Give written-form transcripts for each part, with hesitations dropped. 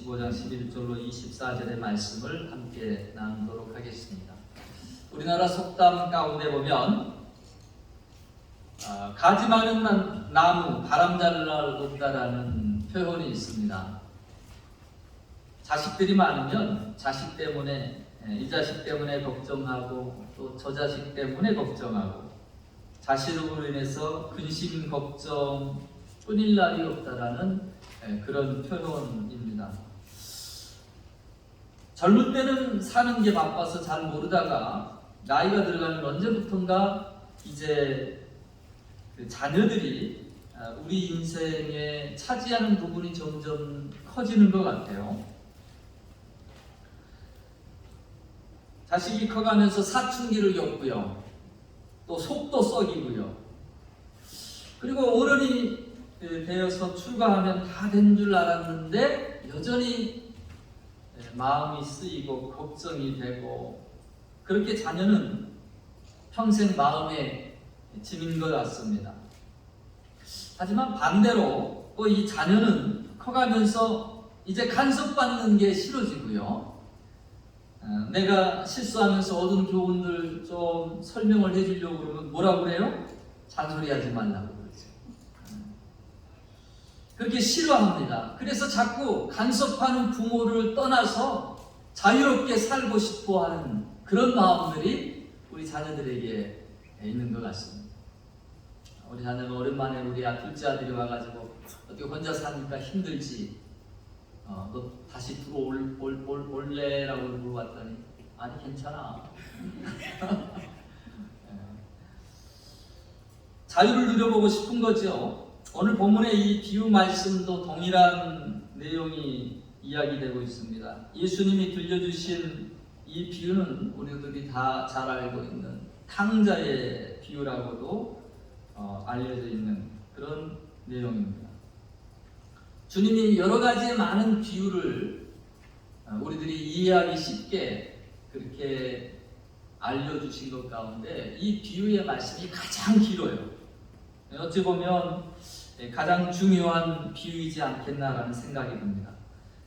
15장 11절로 24절의 말씀을 함께 나누도록 하겠습니다. 우리나라 속담 가운데 보면 가지 많은 나무 바람 잘 날 없다라는 표현이 있습니다. 자식들이 많으면 자식 때문에 이 자식 때문에 걱정하고 또 저 자식 때문에 걱정하고 자신으로 인해서 근심 걱정 뿐일 날이 없다라는 그런 표현입니다. 젊을 때는 사는 게 바빠서 잘 모르다가 나이가 들어가면 언제부턴가 이제 그 자녀들이 우리 인생에 차지하는 부분이 점점 커지는 것 같아요. 자식이 커가면서 사춘기를 겪고요. 또 속도 썩이고요. 그리고 어른이 되어서 출가하면 다 된 줄 알았는데 여전히 마음이 쓰이고 걱정이 되고 그렇게 자녀는 평생 마음에 짐인 것 같습니다. 하지만 반대로 또 이 자녀는 커가면서 이제 간섭받는 게 싫어지고요. 내가 실수하면서 얻은 교훈들 좀 설명을 해주려고 그러면 뭐라고 그래요? 잔소리하지 말라고 그러죠. 그렇게 싫어합니다. 그래서 자꾸 간섭하는 부모를 떠나서 자유롭게 살고 싶어 하는 그런 마음들이 우리 자녀들에게 있는 것 같습니다. 우리 자녀가 오랜만에 우리 둘째 아들이 와가지고 어떻게 혼자 사니까 힘들지? 너 다시 들어올래라고 물어봤더니 아니 괜찮아. 자유를 누려보고 싶은 거죠. 오늘 본문의 이 비유 말씀도 동일한 내용이 이야기되고 있습니다. 예수님이 들려주신 이 비유는 우리들이 다 잘 알고 있는 탕자의 비유라고도 알려져 있는 그런 내용입니다. 주님이 여러 가지의 많은 비유를 우리들이 이해하기 쉽게 그렇게 알려주신 것 가운데 이 비유의 말씀이 가장 길어요. 어찌 보면 가장 중요한 비유이지 않겠나라는 생각이 듭니다.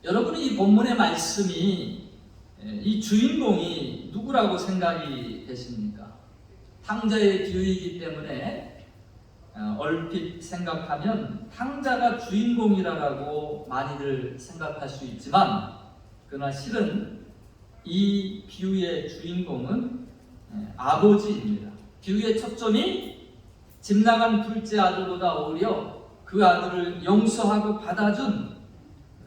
여러분이 이 본문의 말씀이 이 주인공이 누구라고 생각이 되십니까? 탕자의 비유이기 때문에 얼핏 생각하면 탕자가 주인공이라고 많이들 생각할 수 있지만 그러나 실은 이 비유의 주인공은 아버지입니다. 비유의 초점이 집 나간 둘째 아들보다 오히려 그 아들을 용서하고 받아준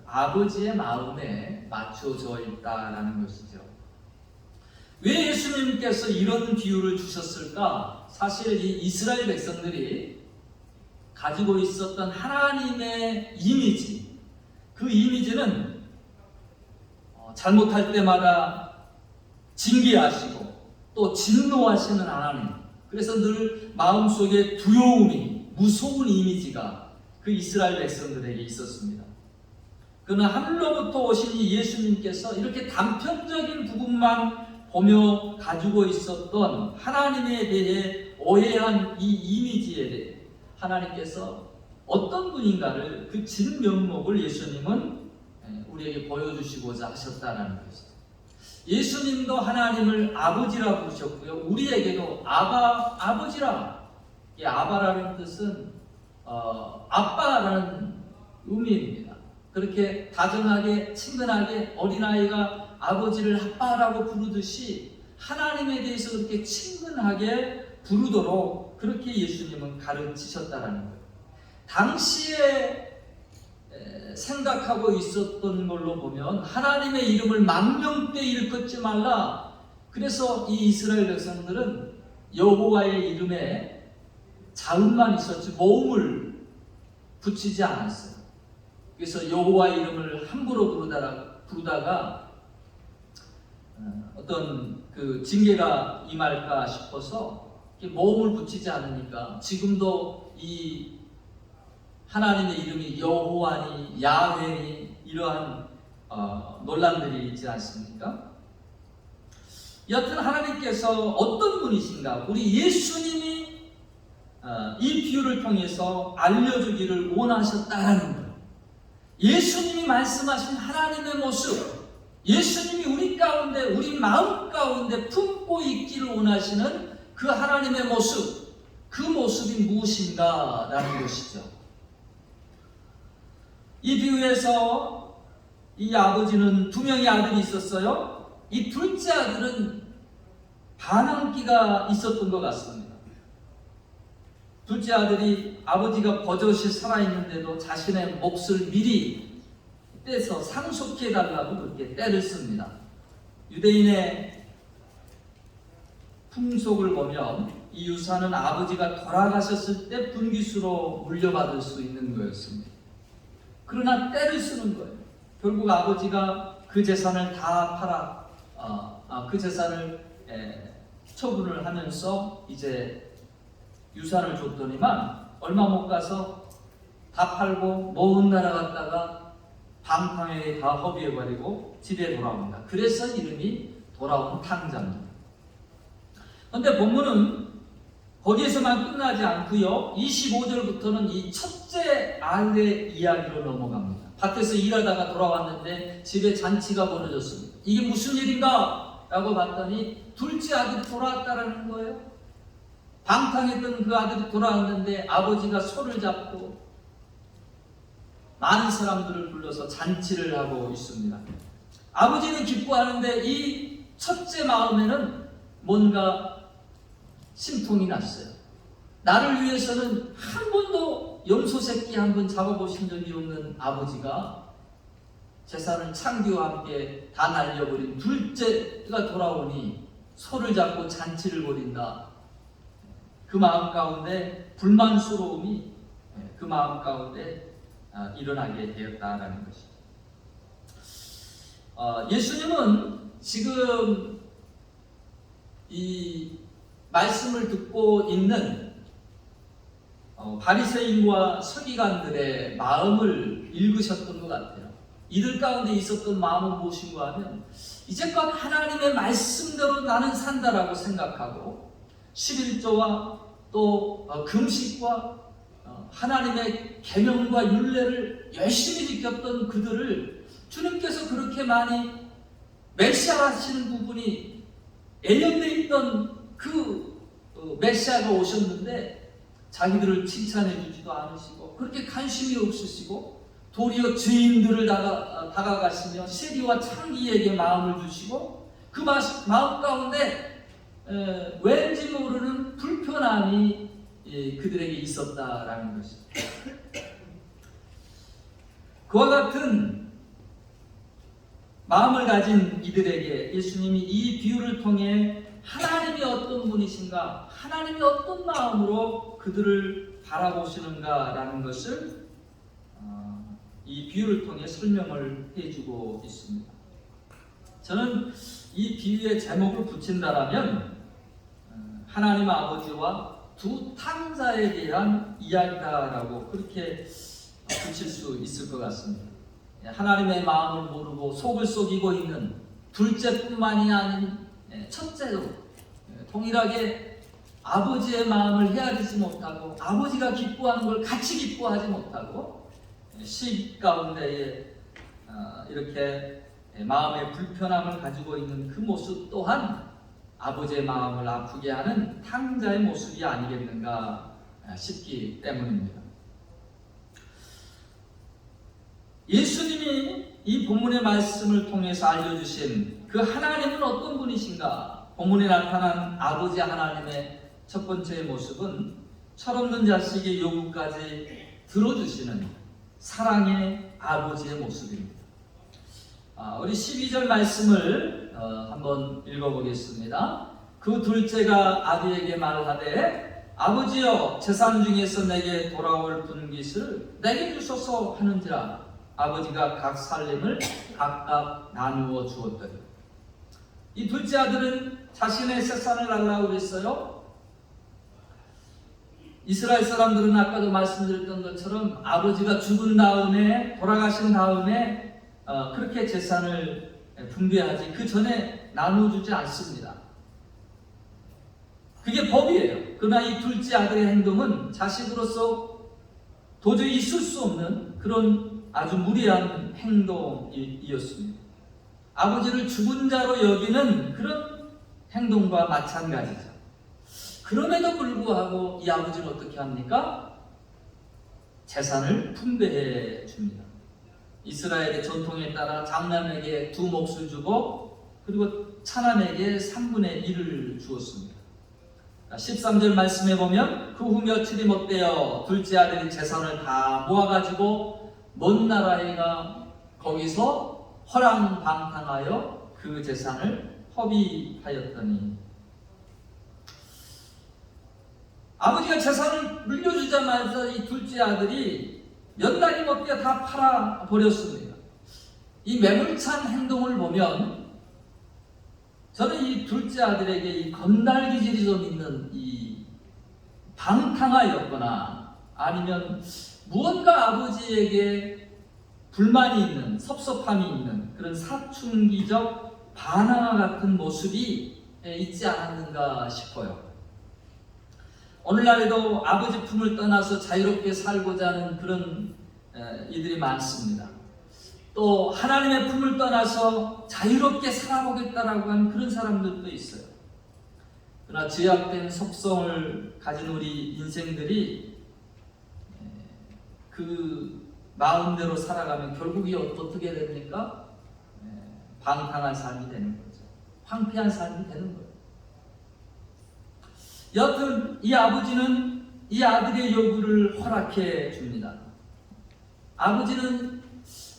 아버지의 마음에 맞춰져 있다라는 것이죠. 왜 예수님께서 이런 비유를 주셨을까? 사실 이 이스라엘 백성들이 가지고 있었던 하나님의 이미지, 그 이미지는 잘못할 때마다 징계하시고 또 진노하시는 하나님, 그래서 늘 마음속에 두려움이, 무서운 이미지가 그 이스라엘 백성들에게 있었습니다. 그러나 하늘로부터 오신 이 예수님께서 이렇게 단편적인 부분만 보며 가지고 있었던 하나님에 대해 오해한 이 이미지에 대해 하나님께서 어떤 분인가를 그 진면목을 예수님은 우리에게 보여주시고자 하셨다는 것이죠. 예수님도 하나님을 아버지라고 부르셨고요. 우리에게도 아버지라. 이 아바라는 뜻은 아빠라는 의미입니다. 그렇게 다정하게 친근하게 어린아이가 아버지를 아빠라고 부르듯이 하나님에 대해서 그렇게 친근하게 부르도록 그렇게 예수님은 가르치셨다라는 거예요. 당시에 생각하고 있었던 걸로 보면 하나님의 이름을 망령되이 일컫지 말라. 그래서 이 이스라엘 백성들은 여호와의 이름에 자음만 있었지 모음을 붙이지 않았어요. 그래서 여호와의 이름을 함부로 부르다가 어떤 그 징계가 임할까 싶어서 모음을 붙이지 않으니까 지금도 이 하나님의 이름이 여호와니 야훼니 이러한 논란들이 있지 않습니까? 여튼 하나님께서 어떤 분이신가, 우리 예수님이 이 비유를 통해서 알려주기를 원하셨다라는 거예요. 예수님이 말씀하신 하나님의 모습, 예수님이 우리 가운데, 우리 마음 가운데 품고 있기를 원하시는 그 하나님의 모습, 그 모습이 무엇인가 라는 것이죠. 이 비유에서 이 아버지는 두 명의 아들이 있었어요. 이 둘째 아들은 반항기가 있었던 것 같습니다. 둘째 아들이 아버지가 버젓이 살아있는데도 자신의 몫을 미리 떼서 상속해달라고 그렇게 때를 씁니다. 유대인의 풍속을 보면 이 유산은 아버지가 돌아가셨을 때 분깃으로 물려받을 수 있는 거였습니다. 그러나 때를 쓰는 거예요. 결국 아버지가 그 재산을 다 팔아 그 재산을 처분을 하면서 이제 유산을 줬더니만 얼마 못 가서 다 팔고 먼 나라 갔다가 방탕에 다 허비해버리고 집에 돌아옵니다. 그래서 이름이 돌아온 탕자입니다. 그런데 본문은 거기에서만 끝나지 않고요. 25절부터는 이 첫째 아들의 이야기로 넘어갑니다. 밭에서 일하다가 돌아왔는데 집에 잔치가 벌어졌습니다. 이게 무슨 일인가? 라고 봤더니 둘째 아들이 돌아왔다라는 거예요. 방탕했던 그 아들이 돌아왔는데 아버지가 소를 잡고 많은 사람들을 불러서 잔치를 하고 있습니다. 아버지는 기뻐하는데 이 첫째 마음에는 뭔가 심통이 났어요. 나를 위해서는 한 번도 염소 새끼 한 번 잡아보신 적이 없는 아버지가 재산을 창기와 함께 다 날려버린 둘째가 돌아오니 소를 잡고 잔치를 벌인다. 그 마음 가운데 불만스러움이 그 마음 가운데 일어나게 되었다라는 것이죠. 예수님은 지금 이 말씀을 듣고 있는 바리새인과 서기관들의 마음을 읽으셨던 것 같아요. 이들 가운데 있었던 마음은 무엇인가 하면 이제껏 하나님의 말씀대로 나는 산다라고 생각하고 11조와 또 금식과 하나님의 계명과 율례를 열심히 지켰던 그들을 주님께서 그렇게 많이 메시아하시는 부분이 예언되어 있던 그 메시아가 오셨는데 자기들을 칭찬해 주지도 않으시고 그렇게 관심이 없으시고 도리어 죄인들을 다가가시며 세리와 창기에게 마음을 주시고 그 마음 가운데 왠지 모르는 불편함이 그들에게 있었다라는 것입니다. 그와 같은 마음을 가진 이들에게 예수님이 이 비유를 통해 하나님이 어떤 분이신가, 하나님이 어떤 마음으로 그들을 바라보시는가라는 것을 이 비유를 통해 설명을 해주고 있습니다. 저는 이 비유의 제목을 붙인다라면 하나님 아버지와 두 탕자에 대한 이야기다라고 그렇게 붙일 수 있을 것 같습니다. 하나님의 마음을 모르고 속을 속이고 있는 둘째뿐만이 아닌 첫째도 동일하게 아버지의 마음을 헤아리지 못하고 아버지가 기뻐하는 걸 같이 기뻐하지 못하고 시기 가운데에 이렇게 마음의 불편함을 가지고 있는 그 모습 또한 아버지의 마음을 아프게 하는 탕자의 모습이 아니겠는가 싶기 때문입니다. 예수님이 이 본문의 말씀을 통해서 알려주신 그 하나님은 어떤 분이신가? 본문에 나타난 아버지 하나님의 첫 번째 모습은 철없는 자식의 요구까지 들어주시는 사랑의 아버지의 모습입니다. 우리 12절 말씀을 한번 읽어보겠습니다. 그 둘째가 아비에게 말하되 아버지여 재산 중에서 내게 돌아올 분깃을 내게 주소서 하는지라. 아버지가 각 살림을 각각 나누어 주었더니. 이 둘째 아들은 자신의 재산을 달라고 했어요. 이스라엘 사람들은 아까도 말씀드렸던 것처럼 아버지가 죽은 다음에 돌아가신 다음에 그렇게 재산을 분배하지 그 전에 나눠주지 않습니다. 그게 법이에요. 그러나 이 둘째 아들의 행동은 자식으로서 도저히 있을 수 없는 그런 아주 무리한 행동이었습니다. 아버지를 죽은 자로 여기는 그런 행동과 마찬가지죠. 그럼에도 불구하고 이 아버지는 어떻게 합니까? 재산을 분배해 줍니다. 이스라엘의 전통에 따라 장남에게 2 몫을 주고 그리고 차남에게 3분의 1을 주었습니다. 13절 말씀해 보면 그 후 며칠이 못되어 둘째 아들이 재산을 다 모아가지고 먼 나라에 가 거기서 허랑방탕하여 그 재산을 허비하였더니 아버지가 재산을 물려주자마자 이 둘째 아들이 몇 달이 못되어 다 팔아버렸습니다. 이 매몰찬 행동을 보면 저는 이 둘째 아들에게 이 건달기질이 좀 있는 이 방탕하였거나 아니면 무언가 아버지에게 불만이 있는, 섭섭함이 있는 그런 사춘기적 반항과 같은 모습이 있지 않았는가 싶어요. 오늘날에도 아버지 품을 떠나서 자유롭게 살고자 하는 그런 이들이 많습니다. 또 하나님의 품을 떠나서 자유롭게 살아보겠다라고 하는 그런 사람들도 있어요. 그러나 죄악된 속성을 가진 우리 인생들이 그 마음대로 살아가면 결국이 어떻게 됩니까? 방탕한 삶이 되는 거죠. 황폐한 삶이 되는 거예요. 여튼 이 아버지는 이 아들의 요구를 허락해 줍니다. 아버지는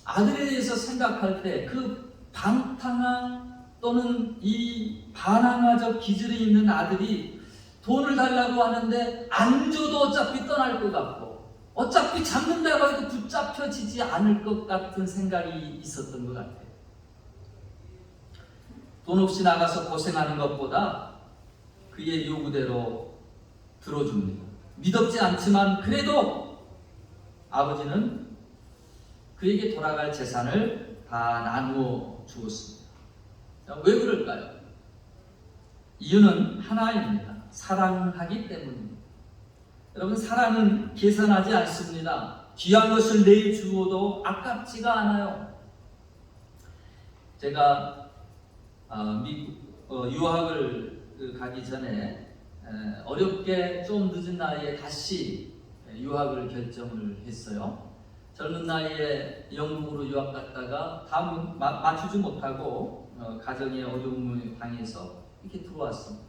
아들에 대해서 생각할 때 그 방탕한 또는 이 반항아적 기질이 있는 아들이 돈을 달라고 하는데 안 줘도 어차피 떠날 것 같고 어차피 잡는다고 해도 붙잡혀지지 않을 것 같은 생각이 있었던 것 같아요. 돈 없이 나가서 고생하는 것보다 그의 요구대로 들어줍니다. 믿었지 않지만 그래도 아버지는 그에게 돌아갈 재산을 다 나누어 주었습니다. 왜 그럴까요? 이유는 하나입니다. 사랑하기 때문입니다. 여러분, 사랑은 계산하지 않습니다. 귀한 것을 내주어도 아깝지가 않아요. 제가 미국 유학을 가기 전에 어렵게 좀 늦은 나이에 다시 유학을 결정을 했어요. 젊은 나이에 영국으로 유학 갔다가 다 맞추지 못하고 가정의 어려움을 당해서 이렇게 들어왔습니다.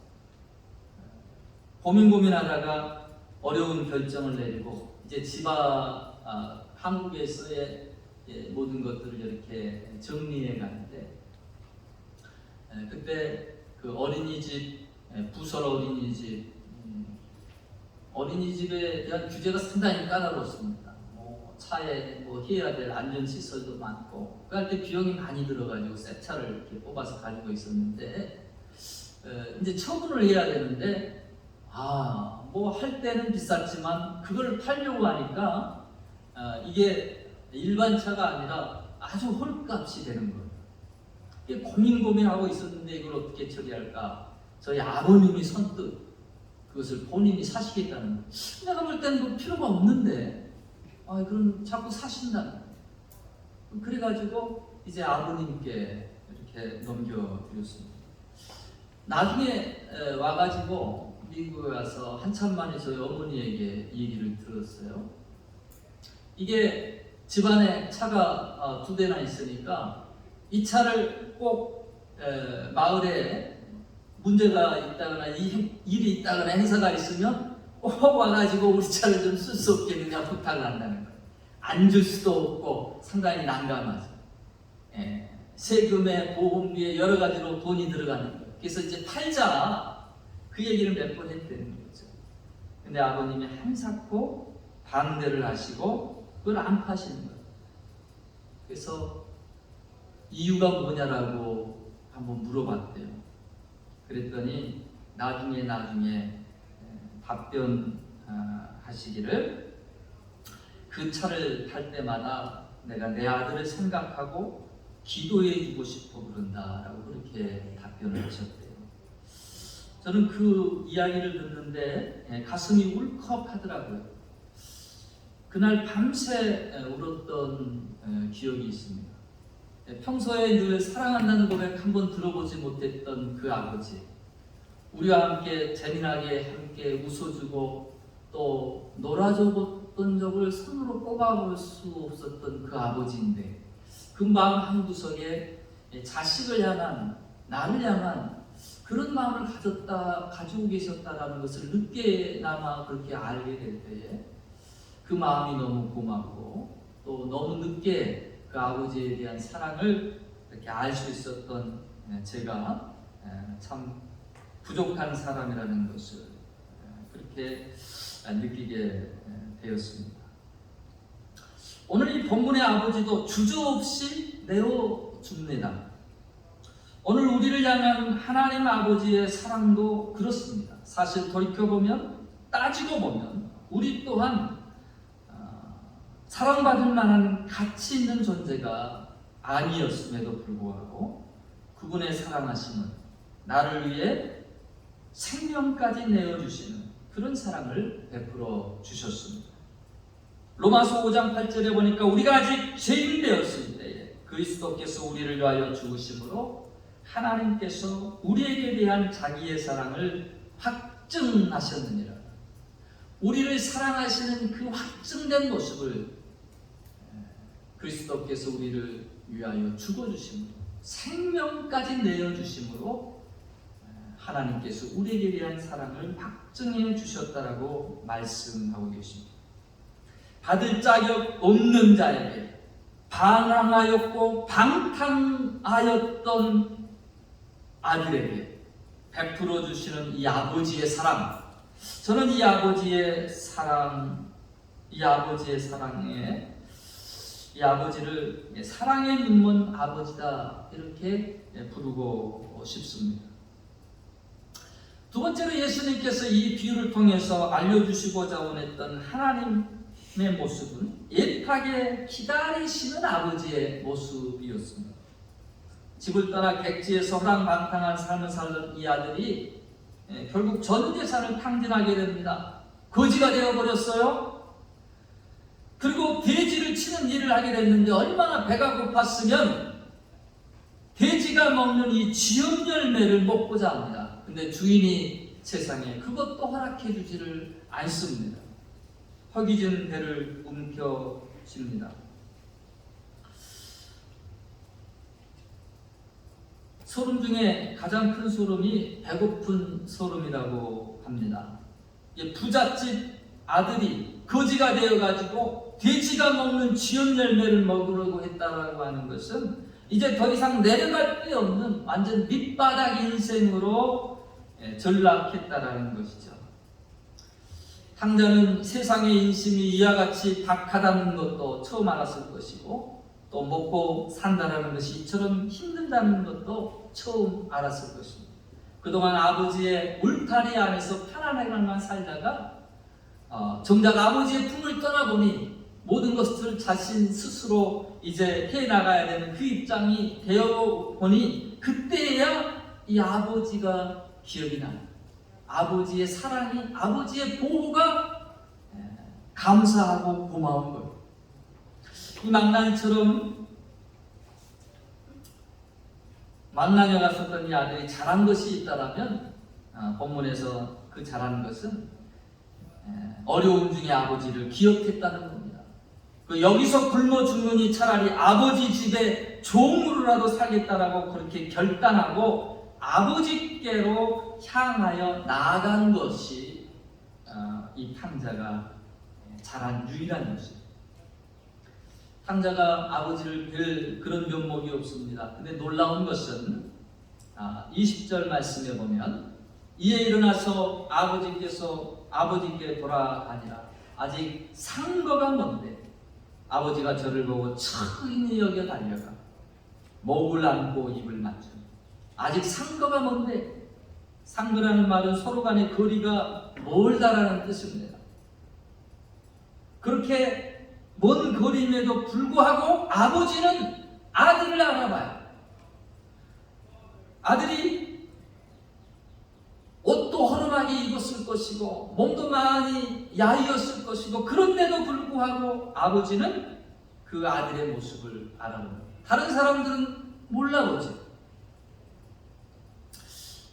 고민하다가 어려운 결정을 내리고 이제 한국에서의 모든 것들을 이렇게 정리해 가는데 그때 그 어린이집, 부설 어린이집에 대한 규제가 상당히 까다롭습니다. 차에 해야 될 안전시설도 많고 그럴 때 비용이 많이 들어가지고 새 차를 이렇게 뽑아서 가지고 있었는데 이제 처분을 해야 되는데 할 때는 비쌌지만 그걸 팔려고 하니까 이게 일반 차가 아니라 아주 헐값이 되는 거예요. 고민하고 있었는데 이걸 어떻게 처리할까? 저희 아버님이 선뜻 그것을 본인이 사시겠다는 거예요. 내가 볼 때는 그 필요가 없는데 그럼 자꾸 사신다는 거예요. 그래가지고 이제 아버님께 이렇게 넘겨드렸습니다. 나중에 와가지고 미국에 와서 한참 만에 저희 어머니에게 얘기를 들었어요. 이게 집안에 차가 2대나 있으니까 이 차를 꼭 마을에 문제가 있다거나 일이 있다거나 행사가 있으면 꼭 와가지고 우리 차를 좀 쓸 수 없겠느냐 부탁을 한다는 거예요. 안 줄 수도 없고 상당히 난감하죠. 세금에 보험비에 여러 가지로 돈이 들어가는 거예요. 그래서 이제 팔자 그 얘기를 몇 번 했다는 거죠. 근데 아버님이 한사코 반대를 하시고 그걸 안 파시는 거예요. 그래서 이유가 뭐냐라고 한번 물어봤대요. 그랬더니 나중에 답변하시기를 그 차를 탈 때마다 내가 내 아들을 생각하고 기도해주고 싶어 그런다라고 그렇게 답변을 하셨대요. 저는 그 이야기를 듣는데 가슴이 울컥하더라고요. 그날 밤새 울었던 기억이 있습니다. 평소에 늘 사랑한다는 고백 한 번 들어보지 못했던 그 아버지, 우리와 함께 재미나게 함께 웃어주고 또 놀아줘봤던 적을 손으로 꼽아볼 수 없었던 그 아버지인데, 그 마음 한구석에 자식을 향한, 나를 향한 그런 마음을 가지고 계셨다라는 것을 늦게나마 그렇게 알게 될 때에 그 마음이 너무 고맙고, 또 너무 늦게 그 아버지에 대한 사랑을 이렇게 알 수 있었던 제가 참 부족한 사람이라는 것을 그렇게 느끼게 되었습니다. 오늘 이 본문의 아버지도 주저없이 내어줍니다. 오늘 우리를 향한 하나님 아버지의 사랑도 그렇습니다. 사실 돌이켜보면, 따지고 보면 우리 또한 사랑받을 만한 가치 있는 존재가 아니었음에도 불구하고 그분의 사랑하심은 나를 위해 생명까지 내어주시는 그런 사랑을 베풀어 주셨습니다. 로마서 5장 8절에 보니까 우리가 아직 죄인 되었을 때에 그리스도께서 우리를 위하여 죽으심으로 하나님께서 우리에게 대한 자기의 사랑을 확증하셨느니라. 우리를 사랑하시는 그 확증된 모습을 그리스도께서 우리를 위하여 죽어주심으로, 생명까지 내어주심으로 하나님께서 우리에게 대한 사랑을 확증해 주셨다라고 말씀하고 계십니다. 받을 자격 없는 자에게 방황하였고 방탕하였던 아들에게 베풀어 주시는 이 아버지의 사랑, 저는 이 아버지의 아버지를 사랑의 눈먼 아버지다 이렇게 부르고 싶습니다. 두 번째로 예수님께서 이 비유를 통해서 알려주시고자 원했던 하나님의 모습은 애타게 기다리시는 아버지의 모습이었습니다. 집을 떠나 객지에서 허랑방탕한 삶을 살던 이 아들이 결국 전 재산을 탕진하게 됩니다. 거지가 되어버렸어요. 그리고 돼지를 치는 일을 하게 됐는데 얼마나 배가 고팠으면 돼지가 먹는 이 지엽 열매를 먹고자 합니다. 근데 주인이 세상에 그것도 허락해 주지를 않습니다. 허기진 배를 움켜쥡니다. 소름 중에 가장 큰 소름이 배고픈 소름이라고 합니다. 부잣집 아들이 거지가 되어가지고 돼지가 먹는 지엽 열매를 먹으려고 했다라고 하는 것은 이제 더 이상 내려갈 데 없는 완전 밑바닥 인생으로 전락했다라는 것이죠. 탕자는 세상의 인심이 이와 같이 박하다는 것도 처음 알았을 것이고, 또 먹고 산다라는 것이 이처럼 힘들다는 것도 처음 알았을 것입니다. 그동안 아버지의 울타리 안에서 편안하게만 살다가 정작 아버지의 품을 떠나보니 모든 것을 자신 스스로 이제 해나가야 되는 그 입장이 되어보니 그때야 이 아버지가 기억이 나요. 아버지의 사랑이, 아버지의 보호가 감사하고 고마운 거예요. 이 망나니처럼 망나니가 썼던 이 아들이 잘한 것이 있다라면 본문에서 그 잘한 것은 어려움 중에 아버지를 기억했다는 겁니다. 여기서 굶어 죽느니 차라리 아버지 집에 종으로라도 살겠다라고 그렇게 결단하고 아버지께로 향하여 나아간 것이 이 탕자가 잘한 유일한 것입니다. 탕자가 아버지를 뵐 그런 면목이 없습니다. 근데 놀라운 것은 20절 말씀에 보면 이에 일어나서 아버지께 돌아가니라. 아직 상거가 먼데 아버지가 저를 보고 천히 여겨 달려가 목을 안고 입을 맞추니. 아직 상거가 먼데, 상거라는 말은 서로 간의 거리가 멀다라는 뜻입니다. 그렇게 먼 거리임에도 불구하고 아버지는 아들을 알아봐요. 아들이 옷도 허름하게 입었을 것이고 몸도 많이 야이었을 것이고, 그런데도 불구하고 아버지는 그 아들의 모습을 알아봅니다. 다른 사람들은 몰라보죠.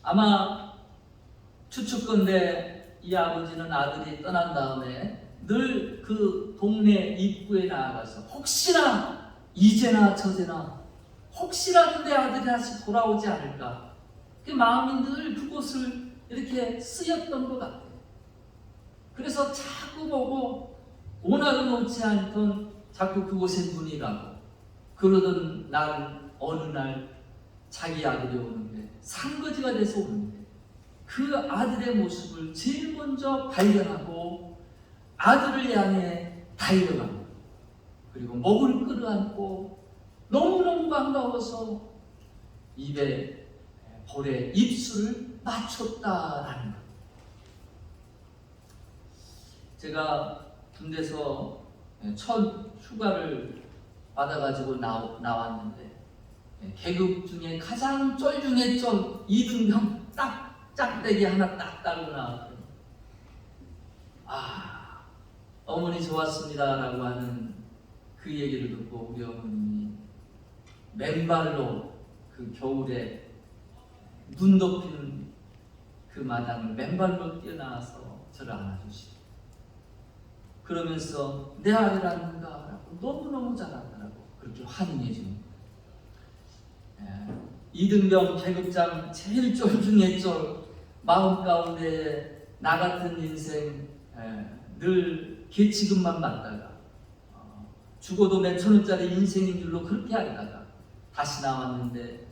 아마 추측건대 이 아버지는 아들이 떠난 다음에 늘 그 동네 입구에 나아가서 혹시나 이제나 저제나 혹시라도 내 아들이 다시 돌아오지 않을까, 그 마음이 늘 그곳을 이렇게 쓰였던 것 같아요. 그래서 자꾸 보고 오나는 오지 않던 자꾸 그곳에 눈이 가고, 그러던 날 어느 날 자기 아들이 오는데 산거지가 돼서 오는데 그 아들의 모습을 제일 먼저 발견하고 아들을 향해 달려갑니다. 그리고 목을 끌어안고 너무너무 반가워서 입에 볼에 입술을 맞췄다라는 것. 제가 군대에서 첫 휴가를 받아가지고 나왔는데 계급 중에 가장 쩔 중에 쩔 2등병 딱 짝대기 하나 딱 달고 나왔더니 어머니 좋았습니다 라고 하는 그 얘기를 듣고 우리 어머님이 맨발로 그 겨울에 눈 덮인 그 마당을 맨발로 뛰어나와서 저를 안아주시고, 그러면서 내 아들 안는가 라고 너무너무 잘하더라고 그렇게 환영해 줍니다. 이등병 계급장 제일 쫄 중에 쫄, 마음 가운데 나 같은 인생 늘 계치금만 받다가 죽어도 몇천 원짜리 인생인 줄로 그렇게 알다가 다시 나왔는데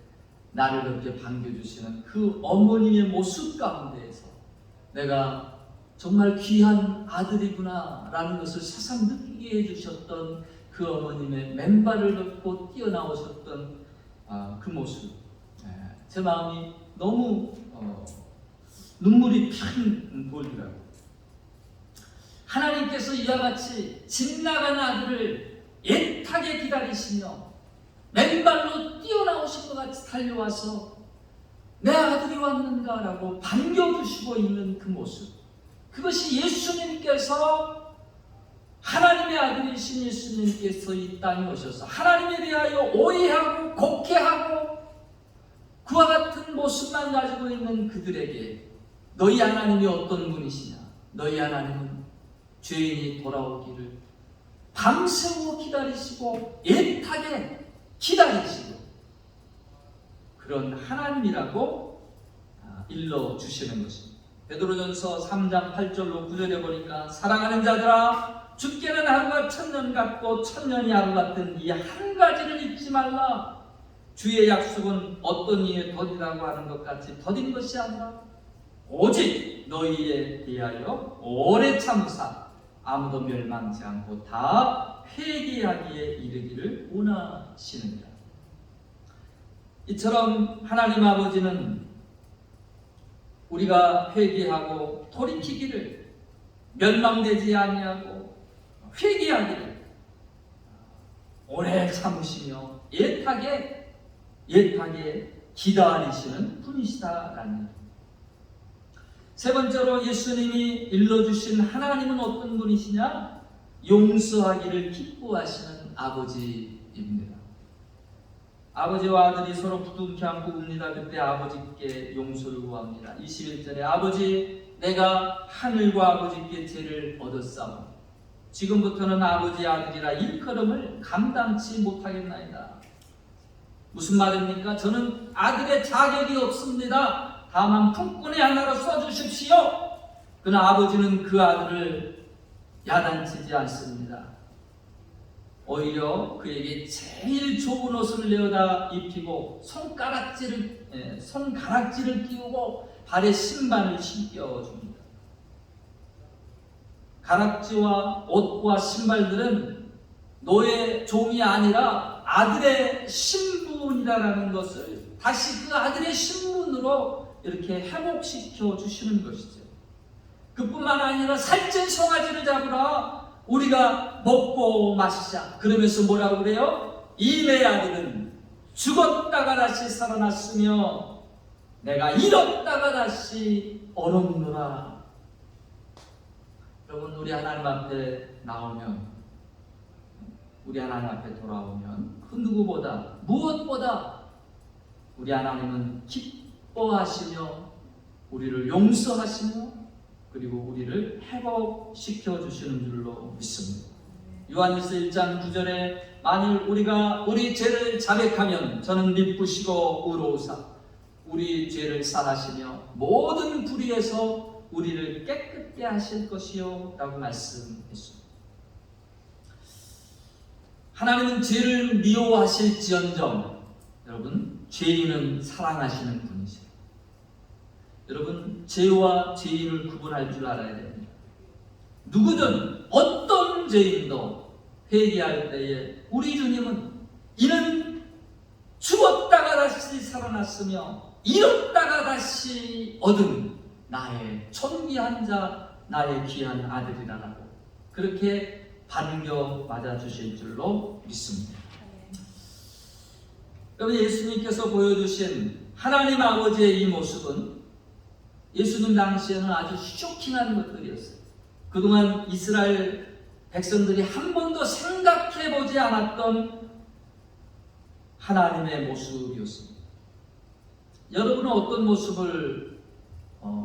나를 그렇게 반겨주시는 그 어머니의 모습 가운데에서 내가 정말 귀한 아들이구나 라는 것을 새삼 느끼게 해주셨던 그 어머님의 맨발을 걷고 뛰어나오셨던 그 모습, 제 마음이 너무 눈물이 팡 돌더라고요. 하나님께서 이와 같이 집 나간 아들을 애타게 기다리시며 맨발로 뛰어나오신 것 같이 달려와서 내 아들이 왔는가라고 반겨주시고 있는 그 모습, 그것이 예수님께서, 하나님의 아들이신 예수님께서 이 땅에 오셔서 하나님에 대하여 오해하고 곡해하고 그와 같은 모습만 가지고 있는 그들에게 너희 하나님이 어떤 분이시냐, 너희 하나님은 죄인이 돌아오기를 밤새워 기다리시고 애타게 기다리시고 그런 하나님이라고 일러주시는 것입니다. 베드로전서 3장 8절로 9절에 보니까 사랑하는 자들아, 죽게는 하루가 천년 같고 천년이 하루 같은 이 한 가지를 잊지 말라. 주의 약속은 어떤 이에 더디다고 하는 것 같이 더딘 것이 아니라 오직 너희에 대하여 오래 참으사 아무도 멸망치 않고 다 회개하기에 이르기를 원하시느니라. 이처럼 하나님 아버지는 우리가 회개하고 돌이키기를, 멸망되지 아니하고 회개하기를 오래 참으시며 애타게 기다리시는 분이시다라는 것. 세 번째로 예수님이 일러주신 하나님은 어떤 분이시냐? 용서하기를 기뻐하시는 아버지입니다. 아버지와 아들이 서로 부둥켜 안고 웁니다. 그때 아버지께 용서를 구합니다. 21절에 아버지, 내가 하늘과 아버지께 죄를 얻었사오니 지금부터는 아버지 아들이라 일컬음을 감당치 못하겠나이다. 무슨 말입니까? 저는 아들의 자격이 없습니다. 다만 품꾼의 하나로 써주십시오. 그러나 아버지는 그 아들을 야단치지 않습니다. 오히려 그에게 제일 좋은 옷을 내어다 입히고 손가락질을 끼우고 발에 신발을 신겨줍니다. 가락지와 옷과 신발들은 노예 종이 아니라 아들의 신분이라는 것을 다시 그 아들의 신분으로 이렇게 회복시켜 주시는 것이죠. 그뿐만 아니라 살찐 송아지를 잡으라, 우리가 먹고 마시자. 그러면서 뭐라고 그래요? 이 내 아들은 죽었다가 다시 살아났으며 내가 잃었다가 다시 얻었노라. 여러분, 우리 하나님 앞에 나오면 우리 하나님 앞에 돌아오면 그 누구보다 무엇보다 우리 하나님은 기뻐하시며 우리를 용서하시며 그리고 우리를 회복시켜 주시는 줄로 믿습니다. 요한일서 1장 9절에 만일 우리가 우리 죄를 자백하면 저는 미쁘시고 의로우사 우리 죄를 사하시며 모든 불의에서 우리를 깨끗게 하실 것이요 라고 말씀했습니다. 하나님은 죄를 미워하실지언정 여러분 죄인은 사랑하시는 분이세요. 여러분 죄와 죄인을 구분할 줄 알아야 됩니다. 누구든 어떤 죄인도 회개할 때에 우리 주님은 이는 죽었다가 다시 살아났으며 잃었다가 다시 얻은 나의 존귀한 자 나의 귀한 아들이라고 그렇게 반겨 맞아주실 줄로 믿습니다. 여러분 예수님께서 보여주신 하나님 아버지의 이 모습은 예수님 당시에는 아주 쇼킹한 것들이었어요. 그동안 이스라엘 백성들이 한 번도 생각해보지 않았던 하나님의 모습이었습니다. 여러분은 어떤 모습을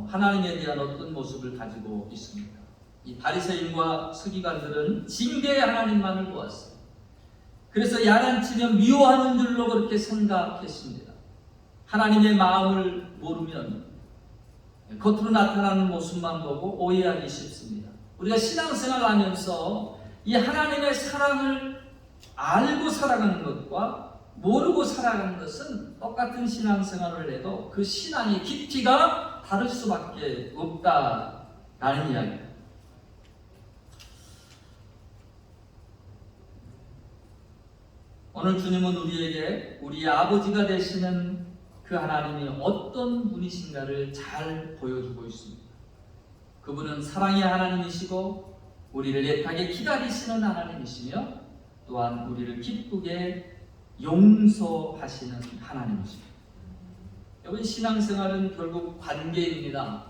하나님에 대한 어떤 모습을 가지고 있습니까? 이 바리새인과 서기관들은 징계의 하나님만을 보았어요. 그래서 야단치면 미워하는 줄로 그렇게 생각했습니다. 하나님의 마음을 모르면 겉으로 나타나는 모습만 보고 오해하기 쉽습니다. 우리가 신앙생활을 하면서 이 하나님의 사랑을 알고 살아가는 것과 모르고 살아가는 것은 똑같은 신앙생활을 해도 그 신앙의 깊이가 다를 수밖에 없다라는 이야기입니다. 오늘 주님은 우리에게 우리의 아버지가 되시는 그 하나님이 어떤 분이신가를 잘 보여주고 있습니다. 그분은 사랑의 하나님이시고 우리를 애타게 기다리시는 하나님이시며 또한 우리를 기쁘게 용서하시는 하나님이십니다. 여러분 신앙생활은 결국 관계입니다.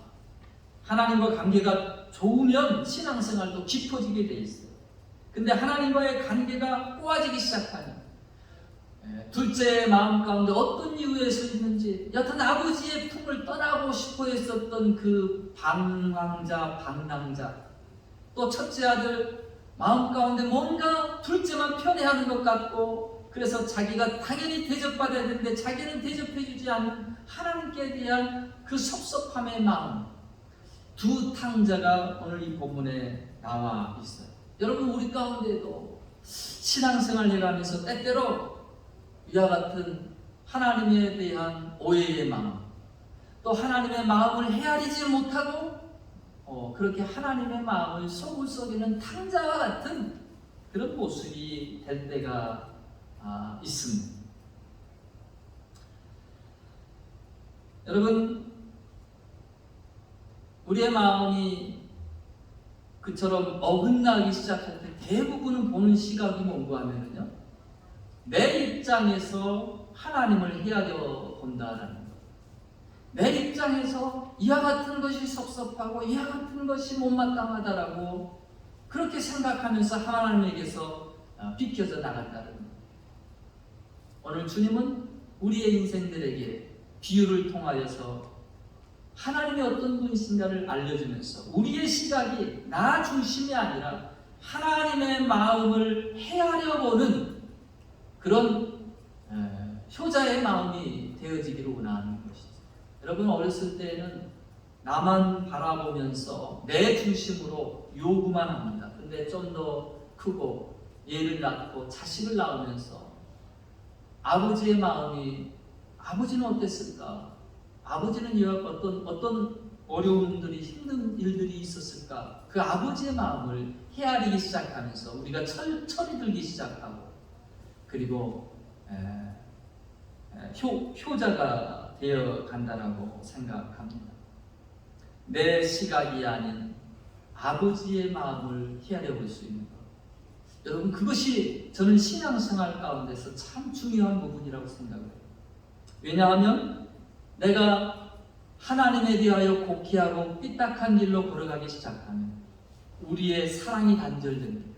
하나님과 관계가 좋으면 신앙생활도 깊어지게 돼 있어요. 근데 하나님과의 관계가 꼬아지기 시작하면 둘째의 마음 가운데 어떤 이유에서 있는지 여튼 아버지의 품을 떠나고 싶어 했었던 그 방랑자 또 첫째 아들 마음 가운데 뭔가 둘째만 편애하는 것 같고 그래서 자기가 당연히 대접받아야 되는데 자기는 대접해주지 않는 하나님께 대한 그 섭섭함의 마음 두 탕자가 오늘 이 본문에 나와 있어요. 여러분 우리 가운데도 신앙생활 해가면서 때때로 이와 같은 하나님에 대한 오해의 마음 또 하나님의 마음을 헤아리지 못하고 그렇게 하나님의 마음을 속을 썩이는 탕자와 같은 그런 모습이 될 때가 있습니다. 여러분 우리의 마음이 그처럼 어긋나기 시작할 때 대부분은 보는 시각이 뭔가 하면요 내 입장에서 하나님을 헤아려 본다라는 것. 내 입장에서 이와 같은 것이 섭섭하고 이와 같은 것이 못마땅하다라고 그렇게 생각하면서 하나님에게서 비켜져 나간다는 것. 오늘 주님은 우리의 인생들에게 비유를 통하여서 하나님이 어떤 분이신가를 알려주면서 우리의 시각이 나 중심이 아니라 하나님의 마음을 헤아려 보는 그런 효자의 마음이 되어지기를 원하는 것이죠. 여러분 어렸을 때는 나만 바라보면서 내 중심으로 요구만 합니다. 근데 좀 더 크고 얘를 낳고 자식을 낳으면서 아버지의 마음이 아버지는 어땠을까? 아버지는 어떤 어려움들이 힘든 일들이 있었을까? 그 아버지의 마음을 헤아리기 시작하면서 우리가 철이 들기 시작하고 그리고 효자가 되어 간다라고 생각합니다. 내 시각이 아닌 아버지의 마음을 헤아려 볼 수 있는 것. 여러분 그것이 저는 신앙생활 가운데서 참 중요한 부분이라고 생각해요. 왜냐하면 내가 하나님에 대하여 곡해하고 삐딱한 길로 걸어가기 시작하면 우리의 사랑이 단절됩니다.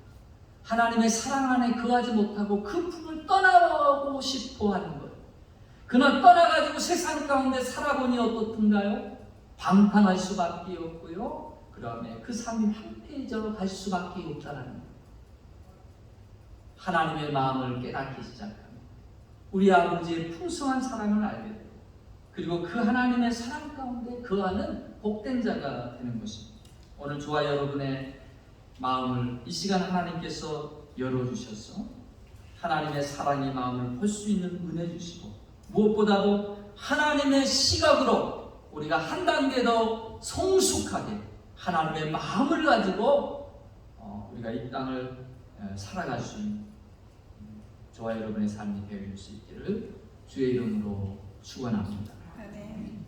하나님의 사랑 안에 거하지 못하고 그 품을 떠나고 싶어 하는 거예요. 그러나 떠나가지고 세상 가운데 살아보니 어떻든가요? 방탕할 수밖에 없고요. 그 다음에 그 삶이 황폐해져 갈 수밖에 없다는 거예요. 하나님의 마음을 깨닫기 시작합니다. 우리 아버지의 풍성한 사랑을 알게 돼요. 그리고 그 하나님의 사랑 가운데 거하는 복된 자가 되는 것입니다. 오늘 저와 여러분의 마음을 이 시간 하나님께서 열어주셔서 하나님의 사랑의 마음을 볼 수 있는 은혜 주시고, 무엇보다도 하나님의 시각으로 우리가 한 단계 더 성숙하게 하나님의 마음을 가지고 우리가 이 땅을 살아갈 수 있는 저와 여러분의 삶이 되어질 수 있기를 주의 이름으로 축원합니다. 아멘.